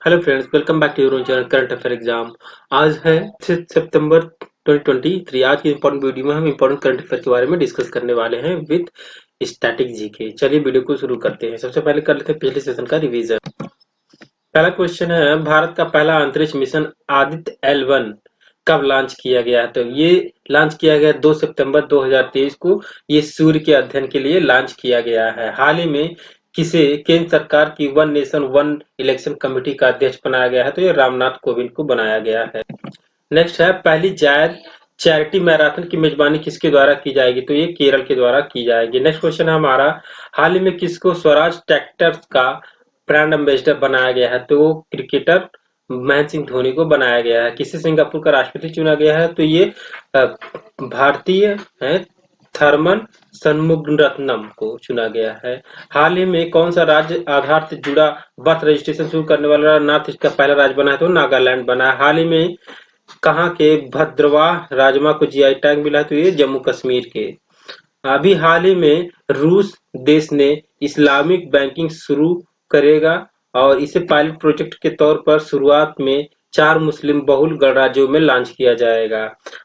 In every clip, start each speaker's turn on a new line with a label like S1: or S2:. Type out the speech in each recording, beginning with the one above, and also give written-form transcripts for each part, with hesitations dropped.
S1: Hello friends, welcome back to your own channel current affair exam. आज है 6 सितंबर 2023। आज की इंपॉर्टेंट वीडियो में हम इंपॉर्टेंट करंट अफेयर के बारे में डिस्कस करने वाले हैं विद स्टैटिक जीके। चलिए वीडियो को शुरू करते हैं। सबसे पहले कर लेते हैं पिछले सेशन का रिवीजन। पहला क्वेश्चन है, भारत का पहला अंतरिक्ष मिशन आदित्य L1 कब लॉन्च किया गया है? तो ये लॉन्च किया गया 2 सितंबर 2023 को। ये सूर्य के अध्ययन के लिए लॉन्च किया गया है। हाल ही में किसे केंद्र सरकार की one nation one election committee का अध्यक्ष बनाया गया है? तो ये रामनाथ कोविंद को बनाया गया है। नेक्स्ट है, पहली जायद चैरिटी मैराथन की मेजबानी किसके द्वारा की जाएगी? तो ये केरल के द्वारा की जाएगी। नेक्स्ट क्वेश्चन है हमारा, हाल ही में किसको स्वराज ट्रैक्टर्स का ब्रांड एम्बेसडर बनाया गया है? तो वो क्रिकेटर महेंद्र सिंह धोनी को बनाया गया है। किसे सिंगापुर का राष्ट्रपति चुना गया है? तो ये भारतीय है थर्मन सन्मुगरत्नम को चुना गया है। हाल ही में कौन सा राज्य आधार से जुड़ा बर्थ रजिस्ट्रेशन शुरू करने वाला नॉर्थ ईस्ट का पहला राज्य बना है? तो नागालैंड बना है। हाल ही में कहाँ के भद्रवाह राजमा को जीआई टैग मिला? तो ये जम्मू कश्मीर के। अभी हाल ही में रूस देश ने इस्लामिक बैंकिंग शुरू करेगा और इसे पायलट प्रोजेक्ट के तौर पर शुरुआत में 4 मुस्लिम बहुल गणराज्यों में लॉन्च किया जाएगा।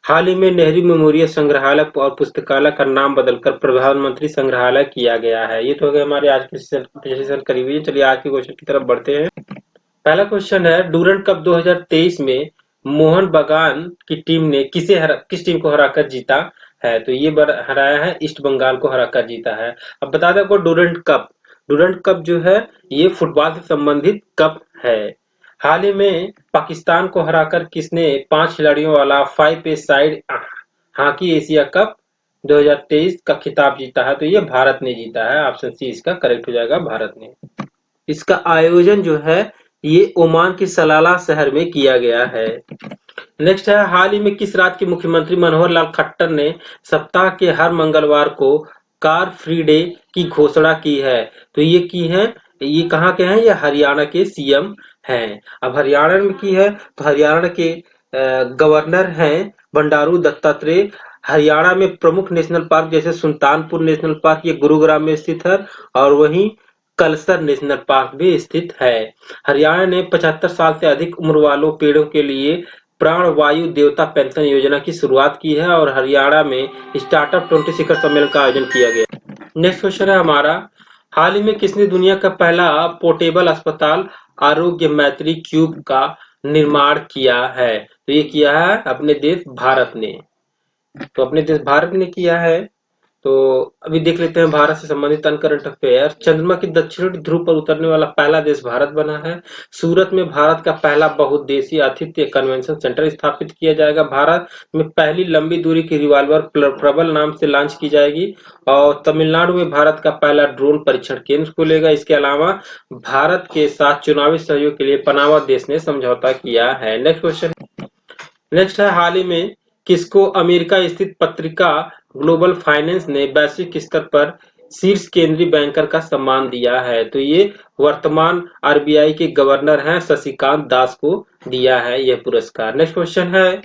S1: हाल ही में नेहरू मेमोरियल संग्रहालय और पुस्तकालय का नाम बदलकर प्रधानमंत्री संग्रहालय किया गया है। ये तो हो गया हमारे आज के सेशन का रिवीजन। चलिए आज के क्वेश्चन की तरफ बढ़ते हैं। पहला क्वेश्चन है, डूरंड कप 2023 में मोहन बगान की टीम ने किस टीम को हराकर जीता है? तो ये हराया है, ईस्ट बंगाल को हराकर जीता है। अब बता दें आपको, डूरंड कप जो है ये फुटबॉल से संबंधित कप है। हाल ही में पाकिस्तान को हराकर किसने 5 खिलाड़ियों वाला 5 ए साइड हॉकी एशिया कप 2023 का खिताब जीता है? तो ये भारत ने जीता है। ऑप्शन सी इसका करेक्ट हो जाएगा, भारत ने। इसका आयोजन जो है ये ओमान के सलाला शहर में किया गया है। नेक्स्ट है, हाल ही में किस राज्य के मुख्यमंत्री मनोहर लाल खट्टर ने सप्ताह के हर मंगलवार को कार फ्री डे की घोषणा की है? तो ये कहाँ के हैं? ये हरियाणा के सीएम हैं। अब हरियाणा में की है तो हरियाणा के गवर्नर हैं बंडारू दत्तात्रेय। हरियाणा में प्रमुख नेशनल पार्क जैसे सुल्तानपुर नेशनल पार्क ये गुरुग्राम में स्थित है और वहीं कलसर नेशनल पार्क भी स्थित है। हरियाणा ने 75 साल से अधिक उम्र वालों पेड़ों के लिए प्राण वायु देवता पेंशन योजना की शुरुआत की है और हरियाणा में स्टार्टअप 20 शिखर सम्मेलन का आयोजन किया गया। नेक्स्ट क्वेश्चन है हमारा, हाल ही में किसने दुनिया का पहला पोर्टेबल अस्पताल आरोग्य मैत्री क्यूब का निर्माण किया है? तो ये किया है अपने देश भारत ने। तो अपने देश भारत ने किया है। तो अभी देख लेते हैं भारत से संबंधित करंट अफेयर। चंद्रमा के दक्षिणी ध्रुव पर उतरने वाला पहला देश भारत बना है। सूरत में भारत का पहला बहुउद्देशीय आतिथ्य कन्वेंशन सेंटर स्थापित किया जाएगा। भारत में पहली लंबी दूरी की रिवॉल्वर प्रबल नाम से लॉन्च की जाएगी और तमिलनाडु में भारत का पहला ड्रोन परीक्षण केंद्र खुलेगा। इसके अलावा भारत के साथ चुनावी सहयोग के लिए पनामा देश ने समझौता किया है। नेक्स्ट है, हाल ही में किसको अमेरिका स्थित पत्रिका ग्लोबल फाइनेंस ने वैश्विक स्तर पर शीर्ष केंद्रीय बैंकर का सम्मान दिया है? तो ये वर्तमान आरबीआई के गवर्नर हैं शशिकांत दास को दिया है यह पुरस्कार। नेक्स्ट क्वेश्चन है,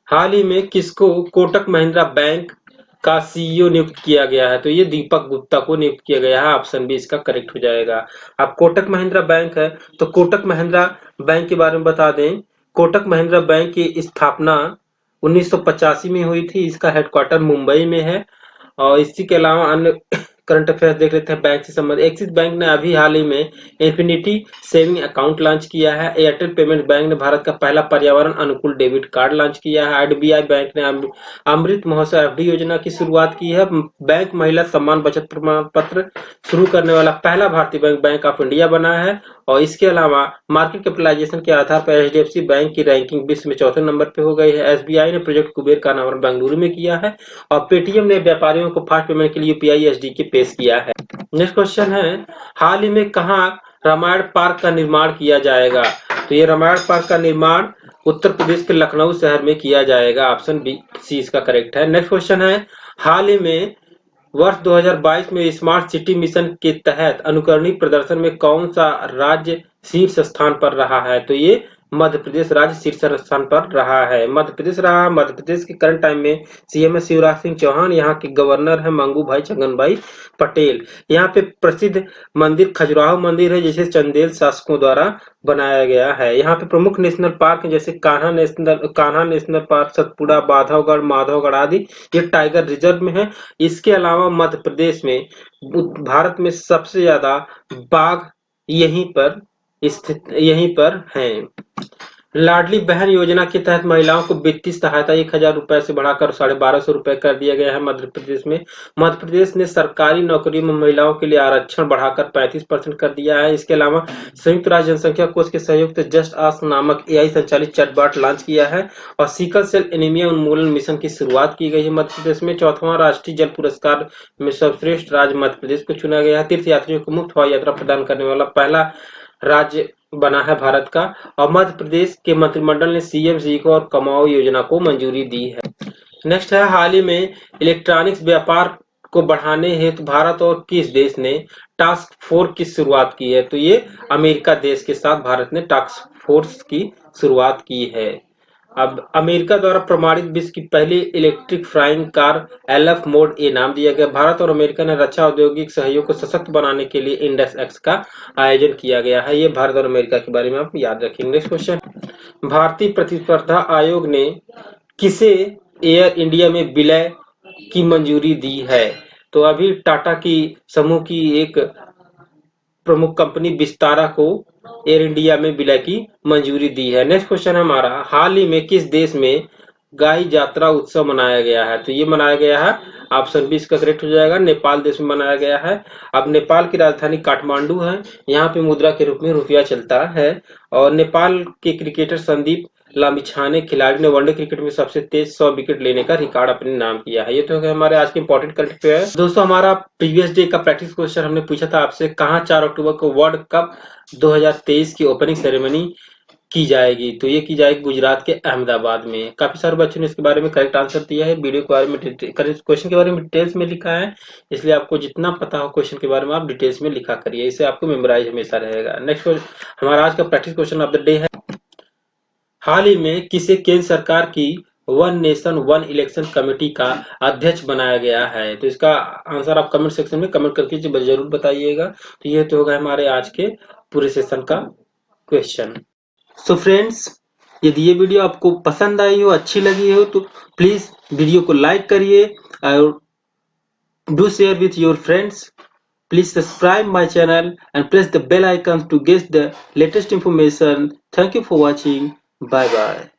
S1: हाल ही में किसको कोटक महिंद्रा बैंक का सीईओ नियुक्त किया गया है? तो ये दीपक गुप्ता को नियुक्त किया गया है। ऑप्शन बी इसका करेक्ट हो जाएगा। अब कोटक महिंद्रा बैंक है तो कोटक महिंद्रा बैंक के बारे में बता दें। कोटक महिंद्रा बैंक की स्थापना 1985 में हुई थी। इसका हेडक्वार्टर मुंबई में है और इसी के अलावा अन्य करंट अफेयर देख लेते हैं बैंक से संबंधित। एक्सिस बैंक ने अभी हाल ही में इन्फिनिटी सेविंग अकाउंट लॉन्च किया है। एयरटेल पेमेंट बैंक ने भारत का पहला पर्यावरण अनुकूल डेबिट कार्ड लॉन्च किया है। आईडीबीआई बैंक ने अमृत महोत्सव एफडी योजना की शुरुआत की है। बैंक महिला सम्मान बचत प्रमाण पत्र शुरू करने वाला पहला भारतीय बैंक बैंक ऑफ इंडिया बना है और इसके अलावा मार्केट कैपिटलाइजेशन के आधार पर एचडीएफसी बैंक की रैंकिंग विश्व में 4थे नंबर पे हो गई है। एसबीआई ने प्रोजेक्ट कुबेर का अनावरण बेंगलुरु में किया है और पेटीएम ने व्यापारियों को फास्ट पेमेंट के लिए यूपीआई एसडीके पेश किया है। नेक्स्ट क्वेश्चन है, हाल ही में कहाँ रामायण पार्क का निर्माण किया जाएगा? तो ये रामायण पार्क का निर्माण उत्तर प्रदेश के लखनऊ शहर में किया जाएगा। ऑप्शन बी सी इसका करेक्ट है। नेक्स्ट क्वेश्चन है, हाल ही में वर्ष 2022 में स्मार्ट सिटी मिशन के तहत अनुकरणीय प्रदर्शन में कौन सा राज्य शीर्ष स्थान पर रहा है? तो ये मध्य प्रदेश राज्य शीर्ष स्थान पर रहा है। मध्य प्रदेश रहा है। मध्य प्रदेश के करंट टाइम में सीएम है शिवराज सिंह चौहान। यहाँ के गवर्नर है मंगू भाई छगन भाई पटेल। यहाँ पे प्रसिद्ध मंदिर खजुराहो मंदिर है, जिसे चंदेल शासकों द्वारा बनाया गया है। यहाँ पे प्रमुख नेशनल पार्क जैसे कान्हा नेशनल पार्क, सतपुड़ा, बांधवगढ़, माधवगढ़ आदि ये टाइगर रिजर्व में है। इसके अलावा मध्य प्रदेश में भारत में सबसे ज्यादा बाघ यहीं पर हैं। लाडली बहन योजना के तहत महिलाओं को वित्तीय सहायता 1,000 रुपए से बढ़ाकर 1,250 रुपए कर दिया गया है मध्य प्रदेश में। मध्य प्रदेश ने सरकारी नौकरी में महिलाओं के लिए आरक्षण बढ़ाकर 35% कर दिया है। इसके अलावा संयुक्त राष्ट्र जनसंख्या कोष के सहयोग से जस्ट आस्क नामक एआई संचालित चैटबॉट लॉन्च किया है और सिकल सेल एनीमिया उन्मूलन मिशन की शुरुआत की गई है मध्य प्रदेश में। 4वां राष्ट्रीय जल पुरस्कार में सर्वश्रेष्ठ राज्य मध्य प्रदेश को चुना गया है। तीर्थ यात्रियों को मुफ्त हवाई यात्रा प्रदान करने वाला पहला राज्य बना है भारत का। और मध्य प्रदेश के मंत्रिमंडल ने सीएम सीखो और कमाओ योजना को मंजूरी दी है। नेक्स्ट है, हाल ही में इलेक्ट्रॉनिक्स व्यापार को बढ़ाने हेतु भारत और किस देश ने टास्क फोर्स की शुरुआत की है? तो ये अमेरिका देश के साथ भारत ने टास्क फोर्स की शुरुआत की है। अब अमेरिका द्वारा प्रमाणित विश्व की पहली electric flying car LF model A नाम दिया गया। भारत और अमेरिका ने रक्षा औद्योगिक सहयोग को सशक्त बनाने के लिए इंडेक्स एक्स का आयोजन किया गया है। ये भारत और अमेरिका के बारे में आप याद रखेंगे। नेक्स्ट क्वेश्चन, भारतीय प्रतिस्पर्धा आयोग ने किसे एयर इंडिया में विलय की मंजूरी दी है? तो अभी टाटा की समूह की एक प्रमुख कंपनी विस्तारा को एयर इंडिया में विलय की मंजूरी दी है। नेक्स्ट क्वेश्चन हमारा, हाल ही में किस देश में गाय जात्रा उत्सव मनाया गया है? तो ये मनाया गया है, ऑप्शन बी इसका करेक्ट हो जाएगा, नेपाल देश में मनाया गया है। अब नेपाल की राजधानी काठमांडू है। यहाँ पे मुद्रा के रूप में रुपया चलता है। और नेपाल के क्रिकेटर संदीप लामिछाने खिलाड़ी ने वनडे क्रिकेट में सबसे तेज 100 विकेट लेने का रिकॉर्ड अपने नाम किया है। ये तो हमारे आज के इंपॉर्टेंट करंट अफेयर है। दोस्तों, हमारा प्रीवियस डे का प्रैक्टिस क्वेश्चन हमने पूछा था आपसे, कहाँ 4 अक्टूबर को वर्ल्ड कप 2023 की ओपनिंग सेरेमनी की जाएगी? तो ये की जाएगी गुजरात के अहमदाबाद में। काफी सारे बच्चों ने इसके बारे में करेक्ट आंसर दिया है। वीडियो के बारे में क्वेश्चन के बारे में डिटेल्स में लिखा है, इसलिए आपको जितना पता हो क्वेश्चन के बारे में आप डिटेल्स में लिखा करिए, इससे आपको मेमोराइज हमेशा रहेगा। नेक्स्ट हमारा आज का practice question of the day है, हाल ही में किसे केंद्र सरकार की one nation one election committee का अध्यक्ष बनाया गया है? तो इसका आंसर आप कमेंट सेक्शन में कमेंट करके जरूर बताइएगा। तो ये तो होगा हमारे आज के पूरे सेशन का क्वेश्चन। सो फ्रेंड्स, यदि ये वीडियो आपको पसंद आई हो, अच्छी लगी हो, तो प्लीज वीडियो को लाइक करिए और do share with your friends. Please subscribe my channel and press the bell icon to get the latest information. Thank you for watching. Bye bye.